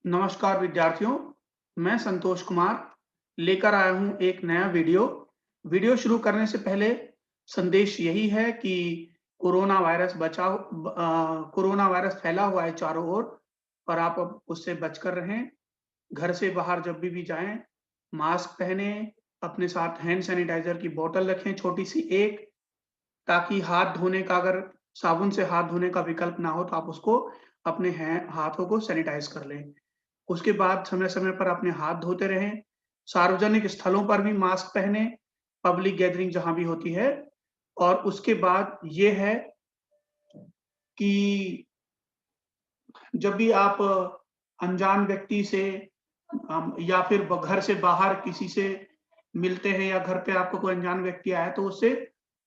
नमस्कार विद्यार्थियों, मैं संतोष कुमार लेकर आया हूँ एक नया वीडियो। वीडियो शुरू करने से पहले संदेश यही है कि कोरोना वायरस फैला हुआ है चारों ओर और आप अब उससे बचकर रहें। घर से बाहर जब भी जाएँ, मास्क पहनें, अपने साथ हैंड सैनिटाइज़र की बोतल रखें छोटी-सी एक, ताकि हाथ धोने का अगर साबुन से हाथ धोने का विकल्प ना हो, तो आप उसको अपने हाथों को सैनिटाइज़ कर लें। उसके बाद समय-समय पर अपने हाथ धोते रहें, सार्वजनिक स्थलों पर भी मास्क पहनें, पब्लिक गैदरिंग जहाँ भी होती है और उसके बाद ये है कि जब भी आप अनजान व्यक्ति से या फिर घर से बाहर किसी से मिलते हैं या घर पे आपको कोई अनजान व्यक्ति आया, तो उससे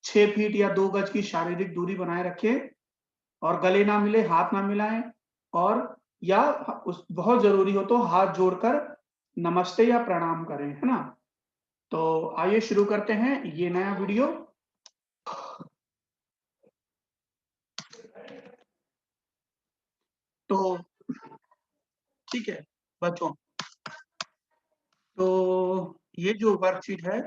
6 फीट या 2 गज की शारीरिक दूरी बनाए रखें और गले ना मिले, हाथ ना मिलाएँ और या उस बहुत ज़रूरी हो तो हाथ जोड़कर नमस्ते या प्रणाम करें, है ना? तो आइए शुरू करते हैं ये नया वीडियो। तो ठीक है, बच्चों, तो ये जो वर्कशीट है,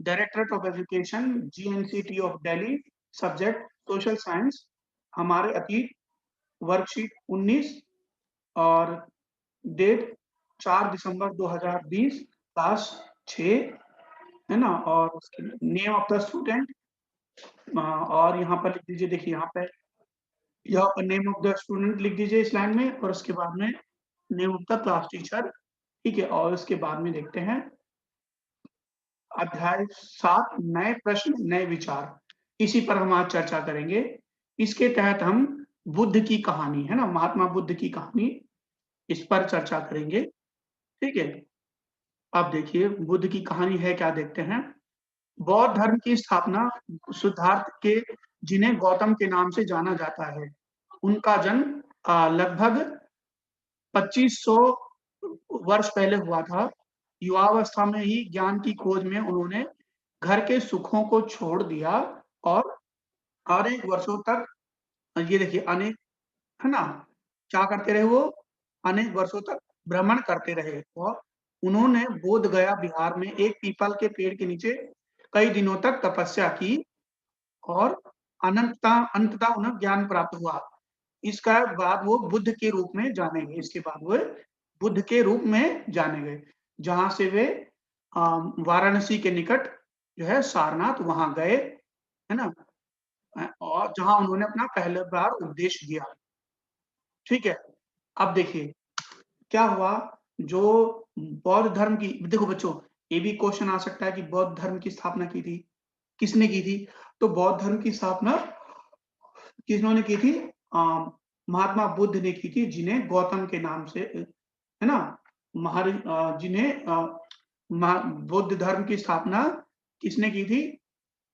directorate of education, GNCT of Delhi, subject social science, हमारे अतीत, वर्कशीट 19 और डेट 4 दिसंबर 2020, क्लास 6, है ना? और उसके नेम ऑफ द स्टूडेंट और यहाँ पर लिख दीजिए, देखिए यहाँ पर नेम ऑफ द स्टूडेंट लिख दीजिए इस लाइन में और उसके बाद में name of the class teacher, ठीक है? और उसके बाद में देखते हैं अध्याय 7 नए प्रश्न, नए विचार। इसी पर हम आज चर्चा करेंगे। इसके तहत हम बुद्ध की कहानी, है ना? महात्मा बुद्ध की कहानी, इस पर चर्चा करेंगे, ठीक है? अब देखिए बुद्ध की कहानी है क्या देखते हैं। बौद्ध धर्म की स्थापना सिद्धार्थ के जिन्हें गौतम के नाम से जाना जाता है। उनका जन्म लगभग 2500 वर्ष पहले हुआ था। युवावस्था में ही ज्ञान की खोज में उन्होंने घर के सुखों को छोड़ दिया और अनेक वर्षों तक ये देखिए अनेक, है ना? क्या करते रहे वो? अनेक वर्षों तक भ्रमण करते रहे और उन्होंने बोध गया बिहार में एक पीपल के पेड़ के नीचे कई दिनों तक तपस्या की और अंततः उन्हें ज्ञान प्राप्त हुआ। इसका बाद वो बुद्ध के रूप में जाने गए। इसके बाद वो बुद्ध के रूप में जाने गए, जहाँ से वे वाराणसी के निकट जो है सारनाथ वहाँ गए, है ना? और जहाँ उन्होंने अपना पहली बार उपदेश दिया। ठीक है? अब देखिए क्या हुआ, जो बौद्ध धर्म की देखो बच्चों, ये भी क्वेश्चन आ सकता है कि बौद्ध धर्म की स्थापना की थी, किसने की थी? तो बौद्ध धर्म की स्थापना किन्होंने की थी? महात्मा बुद्ध ने की थी, जिन्हें गौतम के नाम से, है ना? जिन्हें बुद्ध धर्म की स्थापना किसने की थी?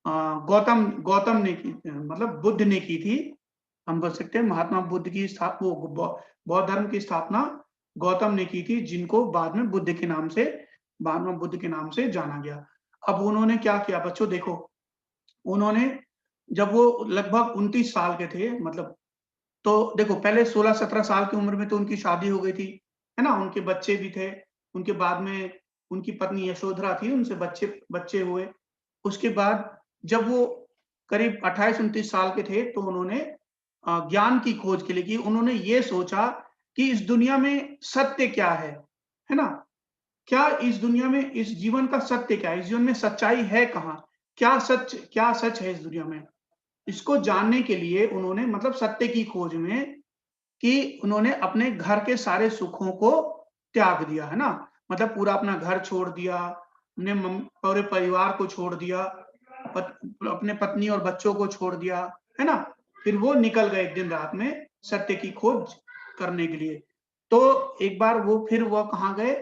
गौतम गौतम ने की, मतलब बुद्ध ने की थी। हम बोल सकते हैं महात्मा बुद्ध की बौद्ध धर्म की स्थापना गौतम ने की थी, जिनको बाद में बुद्ध के नाम से जाना गया। अब उन्होंने क्या किया बच्चों देखो, उन्होंने जब वो लगभग 29 साल के थे, मतलब तो देखो पहले 16-17 साल की उम्र में तो उनकी शादी हो गई थी, है ना? उनके बच्चे भी थे। उनके बाद में उनकी पत्नी यशोधरा थी, उनसे बच्चे बच्चे हुए। उसके बाद जब वो करीब 28-29 साल के थे, तो उन्होंने ज्ञान की खोज के लिए की। उन्होंने ये सोचा कि इस दुनिया में सत्य क्या है ना? क्या इस दुनिया में, इस जीवन का सत्य क्या है? इस जीवन में सच्चाई है कहाँ? क्या सच है इस दुनिया में? इसको जानने के लिए उन्होंने, मतलब सत्य की खोज में, कि उन्होंने अपने घर के सारे सुखों को त्याग दिया, है ना? मतलब पूरा अपना घर छोड़ दिया, अपने पूरे परिवार को छोड़ दिया, अपने पत्नी और बच्चों को छोड़ दिया, है ना? फिर वो निकल गए दिन रात में सत्य की खोज करने के लिए। तो एक बार वो कहाँ गए?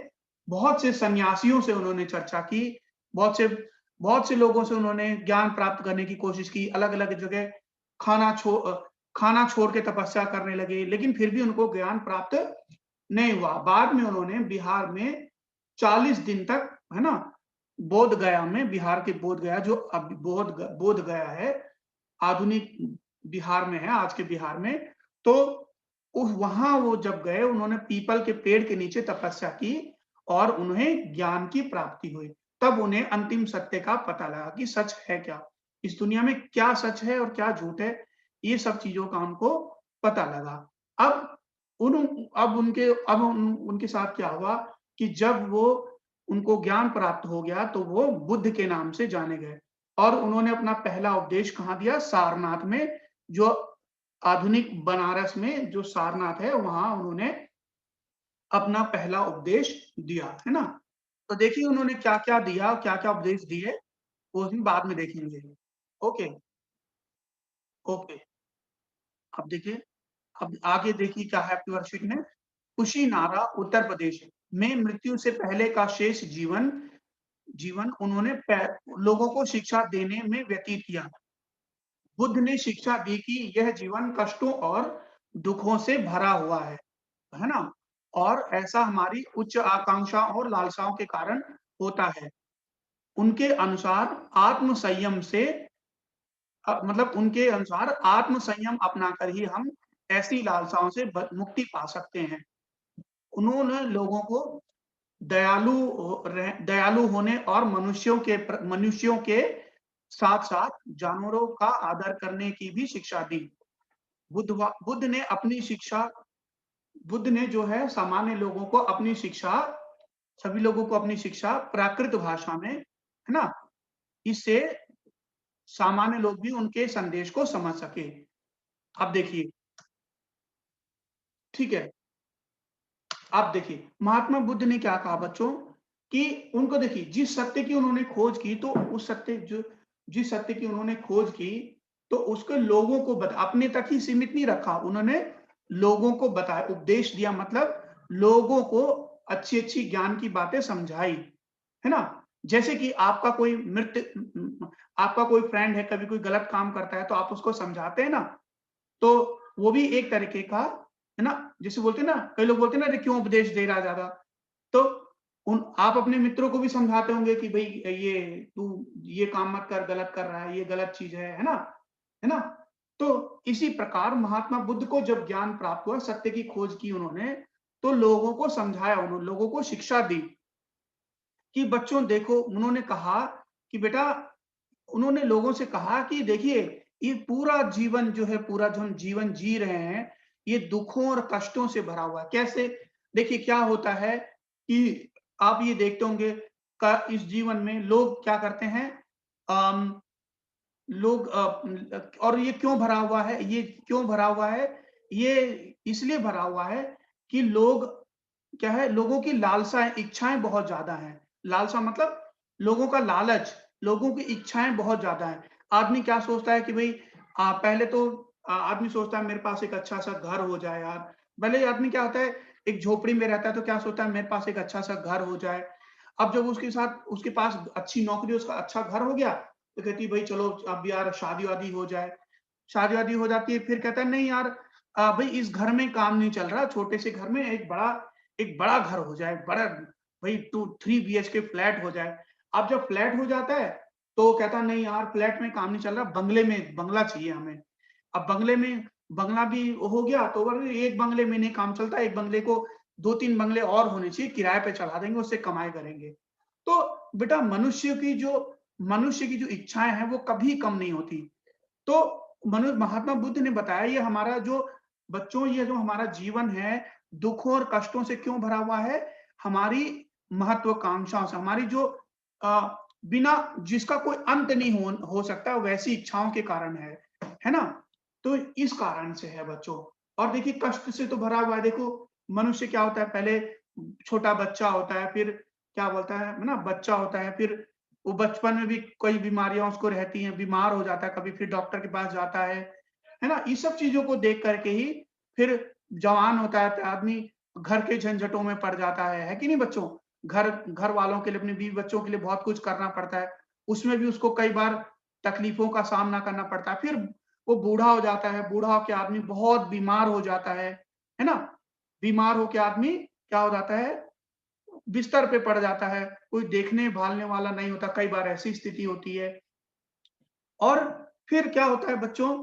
बहुत से सन्यासियों से उन्होंने चर्चा की, बहुत से बहुत से लोगों से उन्होंने ज्ञान प्राप्त करने की कोशिश की, अलग-अलग जगह खाना छो अ, खाना छोड़ के तपस्या करने लगे, लेकिन फिर भी उनको ज्ञान प्राप्त नहीं हुआ। बाद में उन्होंने बिहार में 40 दिन तक, है ना? बोध गया में, बिहार के बोध गया जो अब बोध गया है, आधुनिक बिहार में है, आज के बिहार में। तो उस वहाँ वो जब गए, उन्होंने पीपल के पेड़ के नीचे तपस्या की और उन्हें ज्ञान की प्राप्ति हुई। तब उन्हें अंतिम सत्य का पता लगा कि सच है क्या? इस दुनिया में क्या सच है और क्या झूठ है? ये सब चीज़ों का उनको पता लगा। अब उन अब उनके साथ क्या हुआ कि जब वो उनको ज्ञान प्राप्त हो गया, तो वो बुद्ध के नाम से जाने गए और उन्होंने अपना पहला उपदेश कहाँ दिया? सारनाथ में, जो आधुनिक बनारस में जो सारनाथ है, वहाँ उन्होंने अपना पहला उपदेश दिया, है ना? तो देखिए उन्होंने क्या-क्या दिया, क्या-क्या उपदेश दिए, वो हम बाद में देखेंगे। Okay, okay. अब देखिए, अब आगे देखिए क्या है आपकी वर्कशीट में, कुशीनारा, उत्तर प्रदेश में मृत्यु से पहले का शेष जीवन जीवन उन्होंने लोगों को शिक्षा देने में व्यतीत किया। बुद्ध ने शिक्षा दी कि यह जीवन कष्टों और दुखों से भरा हुआ है ना? और ऐसा हमारी उच्च आकांक्षाओं और लालसाओं के कारण होता है। उनके अनुसार आत्म संयम से मतलब उनके अनुसार आत्म संयम अपनाकर ही हम ऐसी लालसाओं से मुक्ति पा सकते हैं। उन्होंने लोगों को दयालु होने और मनुष्यों के साथ-साथ जानवरों का आदर करने की भी शिक्षा दी। बुद्ध ने अपनी शिक्षा बुद्ध ने जो है सामान्य लोगों को अपनी शिक्षा सभी लोगों को अपनी शिक्षा प्राकृत भाषा में, है ना? इससे सामान्य लोग भी उनके संदेश को समझ सके। अब देखिए, ठीक है, अब देखिए, महात्मा बुद्ध ने क्या कहा बच्चों कि उनको देखिए जिस सत्य की उन्होंने खोज की, तो उस सत्य जो जिस सत्य की उन्होंने खोज की, तो उसको लोगों को अपने तक ही सीमित नहीं रखा। उन्होंने लोगों को बताया, उपदेश दिया, मतलब लोगों को अच्छी-अच्छी ज्ञान की बातें समझाई, है ना? जैसे कि आपका कोई फ्रेंड है, कभी कोई गलत काम करता है, तो आप उसको समझाते हैं ना? तो वो भी एक तरीके का, है ना? जिसे बोलते हैं ना, कई लोग बोलते हैं ना, अरे क्यों उपदेश दे रहा है ज़्यादा? तो उन आप अपने मित्रों को भी समझाते होंगे कि भई ये तू ये काम मत कर, गलत कर रहा है, ये गलत चीज़ है ना? है ना? तो इसी प्रकार महात्मा बुद्ध को जब ज्ञान प्राप्त हुआ, सत्य की खोज की उन्होंने, तो लोगों को समझाया, उन्होंने लोगों को शिक्षा दी कि बच्चों देखो, उन्होंने कहा कि बेटा, उन्होंने लोगों से कहा कि देखिए, ये पूरा जीवन जो है, पूरा जो हम जीवन जी रहे हैं, ये दुखों और कष्टों से भरा हुआ है। कैसे? देखिए क्या होता है कि आप ये देखते होंगे इस जीवन में लोग क्या करते हैं, अम, लोग और ये क्यों भरा हुआ है? ये क्यों भरा हुआ है? ये इसलिए भरा हुआ है कि लोग क्या है, लोगों की लालसाएँ, इच्छाएँ बहुत ज़्यादा हैं। लालसा मतलब लोगों का लालच, लोगों की इच्छाएँ बहुत ज़्यादा हैं। आदमी क्या सोचता है कि भई पहले तो आदमी सोचता है मेरे पास एक अच्छा-सा घर हो जाए यार। भले ही आदमी क्या होता है, एक झोपड़ी में रहता है तो क्या सोचता है मेरे पास एक अच्छा-सा घर हो जाए। अब जब उसके पास अच्छी नौकरी, उसका अच्छा घर हो गया, तो कहती है भई चलो अब यार शादी-वादी हो जाए। शादी-वादी हो जाती है, फिर कहता है नहीं यार, भई इस घर में काम नहीं चल रहा, छोटे से घर में एक बड़ा घर हो जाए, बड़ा भई 3 बीएचके फ्लैट हो जाए। अब जब फ्लैट हो जाता है, तो कहता है नहीं यार फ्लैट में काम नहीं चल रहा, बंगला चाहिए हमें। अब बंगला भी हो गया, तो बोले एक बंगले में नहीं काम चलता, एक बंगले को 2-3 बंगले और होने चाहिए, किराए पे चढ़ा देंगे, उससे कमाई करेंगे। तो बेटा मनुष्य की जो इच्छाएँ हैं, वो कभी कम नहीं होती। तो महात्मा बुद्ध ने बताया ये जो हमारा जीवन है, दुखों और कष्टों से क्यों भरा हुआ है? हमारी महत्वाकांक्षाओं से, हमारी जो बिना जिसका कोई अंत नहीं हो सकता, वैसी इच्छाओं के कारण है ना? तो इस कारण से है बच्चों। और देखिए कष्ट से तो भरा हुआ है, देखो मनुष्य क्या होता है, पहले छोटा बच्चा होता है, फिर क्या बोलता है ना, बच्चा होता है, फिर वो बचपन में भी कई बीमारियाँ उसको रहती हैं, बीमार हो जाता है, कभी फिर डॉक्टर के पास जाता है ना? ये सब चीज़ों को देख कर के ही फिर जवान होता है, तो आदमी घर के झंझटों में पड़ जाता है कि नहीं बच्चों? घर वालों के लिए, अपने बीवी-बच्चों के लिए बहुत कुछ करना पड़ता है। उसमें भी उसको कई बार तकलीफ़ों का सामना करना पड़ता है। फिर वो बूढ़ा हो जाता है, बूढ़ा होके आदमी बहुत बीमार हो जाता है ना? बीमार होके आदमी क्या हो जाता है, बिस्तर पे पड़ जाता है, कोई देखने-भालने वाला नहीं होता, कई बार ऐसी स्थिति होती है। और फिर क्या होता है बच्चों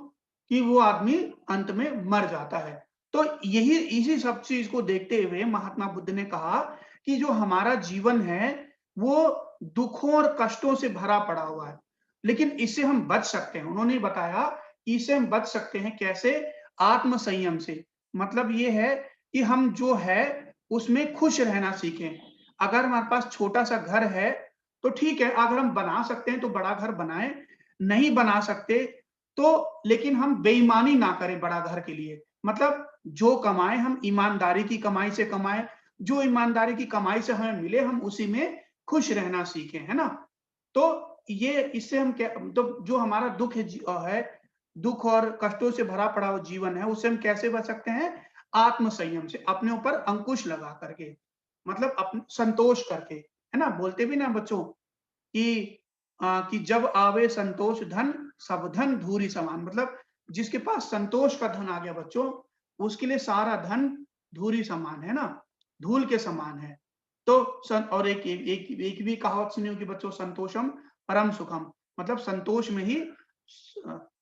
कि वो आदमी अंत में मर जाता है। तो यही इसी सब चीज को देखते हुए महात्मा बुद्ध ने कहा कि जो हमारा जीवन है वो दुखों और कष्टों से भरा पड़ा हुआ है, लेकिन इससे हम बच सकते हैं। उन्होंने बताया कि इससे हम बच सकते हैं कैसे? आत्म संयम से। मतलब ये है कि हम जो है उसमें खुश रहना सीखें। अगर हमारे पास छोटा सा घर है तो ठीक है, अगर हम बना सकते हैं तो बड़ा घर बनाएं, नहीं बना सकते तो लेकिन हम बेईमानी ना करें बड़ा घर के लिए। मतलब जो कमाएँ हम ईमानदारी की कमाई से कमाएँ, जो ईमानदारी की कमाई से हमें मिले हम उसी में खुश रहना सीखें, है ना? तो ये इससे हम क्या तो जो हमारा दुःख है, दुःख और कष्टों से भरा पड़ा हुआ जीवन है, उससे हम कैसे बच सकते हैं? आत्म संयम से, अपने ऊपर अंकुश लगा करके, मतलब संतोष करके, है ना? बोलते भी ना बच्चों कि कि जब आवे संतोष धन, सब धन धूरि समान। मतलब जिसके पास संतोष का धन आ गया बच्चों, उसके लिए सारा धन धूरि समान, है ना? धूल के समान है। तो और एक एक एक एक भी कहावत सुनी होगी बच्चों, संतोषम परम सुखम। मतलब संतोष में ही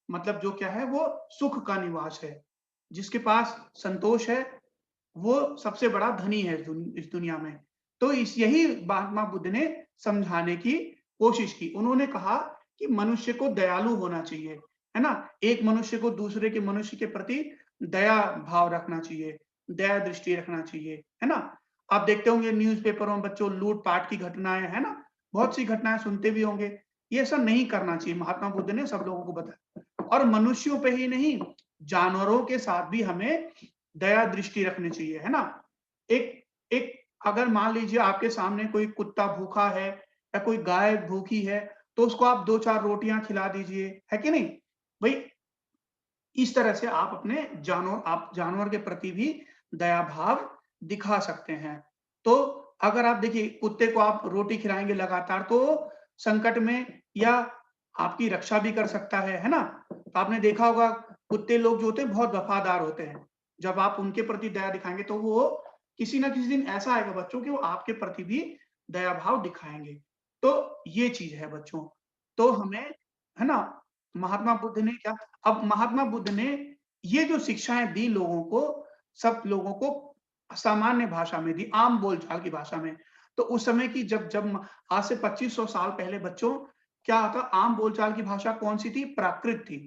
मतलब जो क्या है वो सुख का निवास है। जिसके पास संतोष है वो सबसे बड़ा धनी है इस दुनिया में। तो इस यही महात्मा बुद्ध ने समझाने की कोशिश की। उन्होंने कहा कि मनुष्य को दयालु होना चाहिए, है ना? एक मनुष्य को दूसरे के मनुष्य के प्रति दया भाव रखना चाहिए, दया दृष्टि रखना चाहिए, है ना? आप देखते होंगे न्यूज़पेपरों में बच्चों लूट-पाट की घटनाएँ, है ना? बहुत सी घटनाएँ सुनते भी होंगे। ये सब नहीं करना चाहिए, महात्मा बुद्ध ने सब लोगों को बताया। और मनुष्यों पे ही नहीं, जानवरों के साथ भी हमें दया दृष्टि रखनी चाहिए, है ना? एक एक अगर मान लीजिए आपके सामने कोई कुत्ता भूखा है या कोई गाय भूखी है, तो उसको आप 2-4 रोटियाँ खिला दीजिए, है कि नहीं? भई इस तरह से आप जानवर के प्रति भी दया भाव दिखा सकते हैं। तो अगर आप देखिए कुत्ते को आप रोटी खिलाएँगे लगातार तो संकट में या आपकी रक्षा भी कर सकता है ना? तो आपने देखा होगा कुत्ते लोग जो होते हैं बहुत वफ़ादार होते हैं। जब आप उनके प्रति दया दिखाएँगे तो वो किसी न किसी दिन ऐसा आएगा बच्चों कि वो आपके प्रति भी दया भाव दिखाएँगे। तो ये चीज़ है बच्चों। तो हमें है ना? महात्मा बुद्ध ने क्या अब महात्मा बुद्ध ने ये जो शिक्षाएँ दी लोगों को, सब लोगों को सामान्य भाषा में दी, आम बोलचाल की भाषा में। तो उस समय की जब जब म आज से 2500 साल पहले बच्चों क्या था आम बोलचाल की भाषा कौन-सी थी? प्राकृत थी।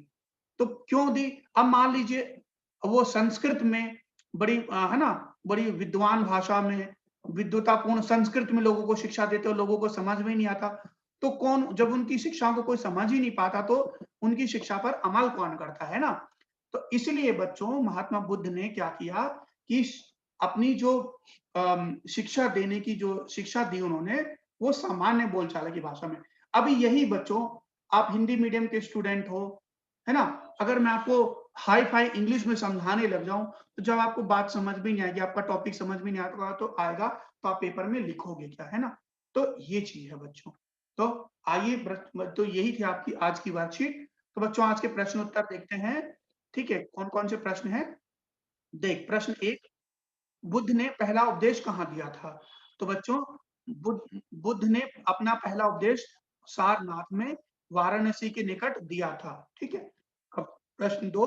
तो क्यों दी? अब मान लीजिए वो संस्कृत में बड़ी है ना? बड़ी विद्वान भाषा में, विद्वतापूर्ण संस्कृत में लोगों को शिक्षा देते हो, लोगों को समझ में ही नहीं आता। तो कौन जब उनकी शिक्षाओं को कोई समझ ही नहीं पाता तो उनकी शिक्षा पर अमल कौन करता है ना? तो इसलिए बच्चों महात्मा बुद्ध ने क्या किया कि अपनी जो शिक्षा देने की जो शिक्षा दी उन्होंने, वो सामान्य बोलचाल की भाषा में। अभी यही बच्चों आप हिंदी मीडियम के स्टूडेंट हो, है ना? अगर मैं आपको हाई-फाई इंग्लिश में समझाने लग जाऊँ, तो जब आपको बात समझ में नहीं आएगी, आपका टॉपिक समझ में नहीं तो आप पेपर में लिखोगे क्या, है ना? तो ये चीज़ है बच्चों। तो आइए तो यही थी आपकी आज की वर्कशीट। तो बच्चों आज के प्रश्न उत्तर देखते हैं, ठीक है? कौन-कौन से प्रश्न हैं? देख प्रश्न 1 बुद्ध ने पहला उपदेश कहाँ दिया था? तो बच्चों बुद्ध ने अपना पहला उपदेश सारनाथ में वाराणसी के निकट दिया था, ठीक है? अब प्रश्न 2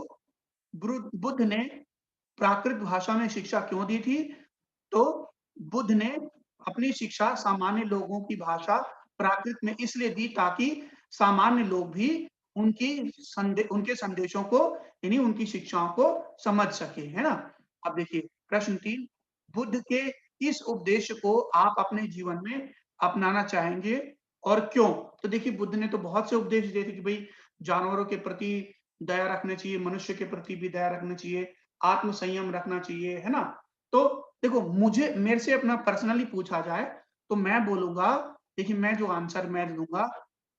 बुद्ध ने प्राकृत भाषा में शिक्षा क्यों दी थी? तो बुद्ध ने अपनी शिक्षा सामान्य लोगों की भाषा प्राकृत में इसलिए दी ताकि सामान्य लोग भी उनके संदेशों को यानी उनकी शिक्षाओं को समझ सके, है ना? अब देखिए प्रश्न 3 बुद्ध के किस उपदेश को आप अपने जीवन में अपनाना चाहेंगे और क्यों? तो देखिए बुद्ध ने तो बहुत से उपदेश दिए थे कि भई जानवरों के प्रति दया रखनी चाहिए, मनुष्य के प्रति भी दया रखना चाहिए, आत्म संयम रखना चाहिए, है ना? तो देखो मुझे मेरे से अपना पर्सनली पूछा जाए, तो मैं बोलूँगा देखिए मैं जो आंसर मैं दूँगा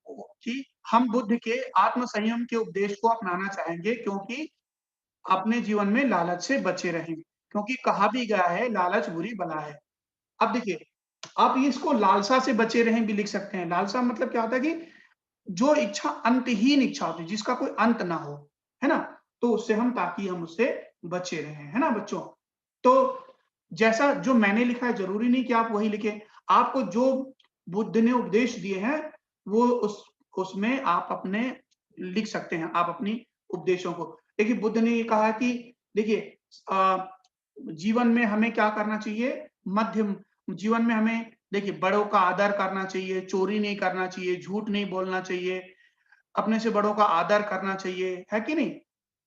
वो कि हम बुद्ध के आत्म संयम के उपदेश को अपनाना चाहेंगे क्योंकि अपने जीवन में लालच से बचे रहें। क्योंकि कहा भी गया है लालच बुरी बला है। अब देखिए, आप इसको लालसा से बचे रहें भी लिख सकते हैं। लालसा मतलब क्या होता है कि जो इच्छा अंतहीन इच्छा होती है, जिसका कोई अंत ना हो, है ना? तो उससे ताकि हम उससे बचे रहें, है ना बच्चों? तो जैसा जो मैंने लिखा है ज़रूरी नहीं कि आप वही लिखें। आपको जो बुद्ध ने उपदेश दिए हैं, वो उसमें आप अपने लिख सकते हैं, आप अपनी उपदेशों को। देखिए बुद्ध ने ये कहा कि देखिए जीवन में हमें क्या करना चाहिए? मध्यम जीवन में हमें देखिए बड़ों का आदर करना चाहिए, चोरी नहीं करना चाहिए, झूठ नहीं बोलना चाहिए, अपने से बड़ों का आदर करना चाहिए, है कि नहीं?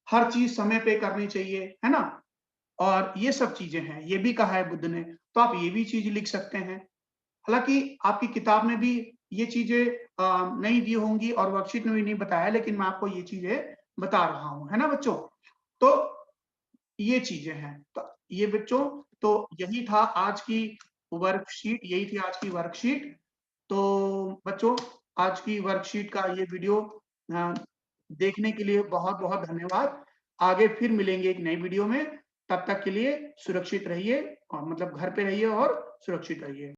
हर चीज़ समय पे करनी चाहिए, है ना? और ये सब चीज़ें हैं, ये भी कहा है बुद्ध ने, तो आप ये भी चीज़ लिख सकते हैं। हालाँकि आपकी किताब में भी ये चीज़ें नहीं दी होंगी और वर्कशीट में भी नहीं बताया, लेकिन मैं आपको ये चीज़ें बता रहा हूँ, है ना बच्चों? तो ये चीज़ें हैं। तो ये बच्चों तो यही था आज की वर्कशीट, यही थी आज की वर्कशीट। तो बच्चों आज की वर्कशीट का ये वीडियो अ, देखने के लिए बहुत-बहुत धन्यवाद। आगे फिर मिलेंगे एक नई वीडियो में, तब तक के लिए सुरक्षित रहिए और मतलब घर पे रहिए और सुरक्षित रहिए।